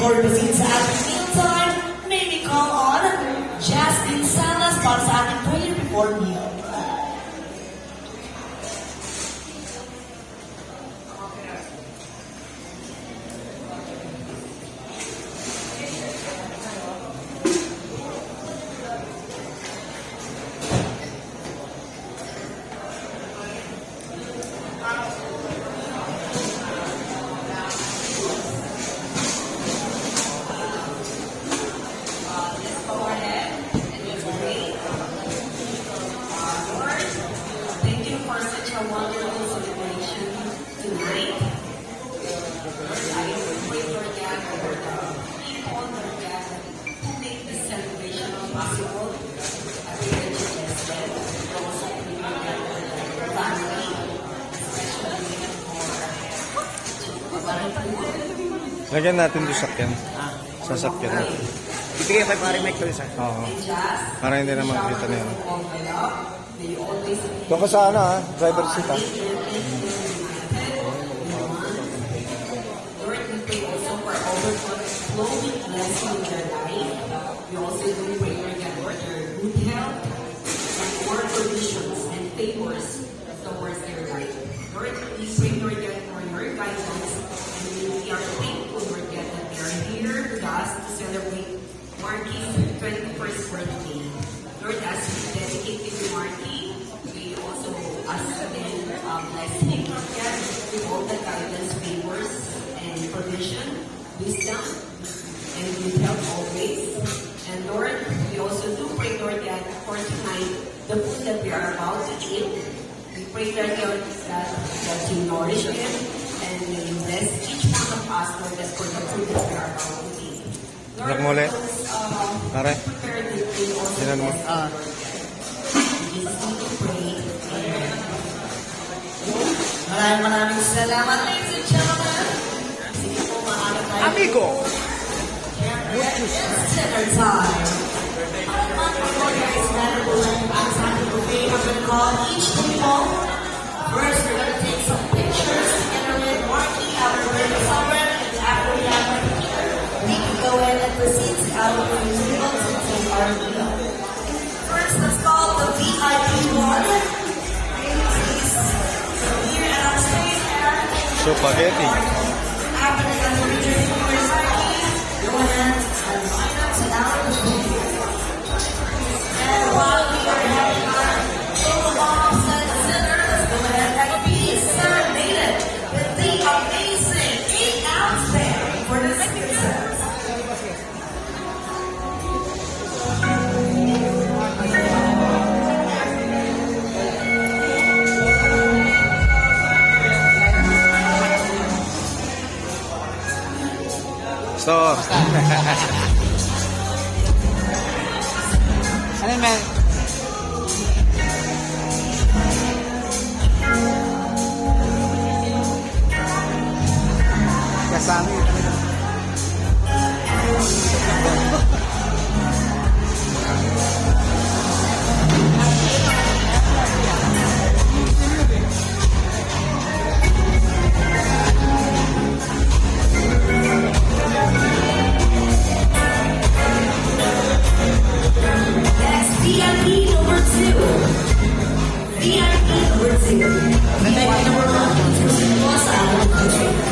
For the scenes at the mealtime, may we call on Justin Salas para sa ating prayer before meal. Lagyan natin doon sakyan. Sasakyan natin. Ibigay kay pare Mike to isa. Oo. Para hindi na makikita na yun. Doon ka sa ano ha? Driver seat ha? We also do pray for God for their good health and more provisions and favors towards their life. Lord, we pray, Lord God, for your guidance, and we are thankful, Lord God, that they are here with us to celebrate Marky's 21st birthday. Lord, as we dedicate it to Marky, we also ask again bless him, Lord God, with all the guidance, favors, and provision, wisdom, and good health always. And Lord, we also do pray, Lord God, for tonight, the food that we are about to eat. We pray, Lord God, that you nourish him and may you bless each one of us, Lord, that for the food that we are about to eat. Lord, Anak mo ulit. Pare. prepare the food also. Sinan mo. We just need to pray. Amen. Maraming salamat, ladies and gentlemen. Sige po, maaari tayo. Amigo! It's dinner time. I'm going to call each people. First, we're going to take some pictures together with Marky, our birthday celebrant, and after we have our picture, we can go in and proceed to our musical to take our meal. First, let's call the VIP one. Please, here and on stage, Aaron. Spaghetti. After the picture for Marky, go ahead and line up to our machine. And while we are having our photo bombs and center, let's go ahead and be serenaded with the amazing 8-ounce band for the second set. So, Ano yun, man? Kasami. Next, VIP number 2. VIP number 2. VIP number 1 is for sa our country.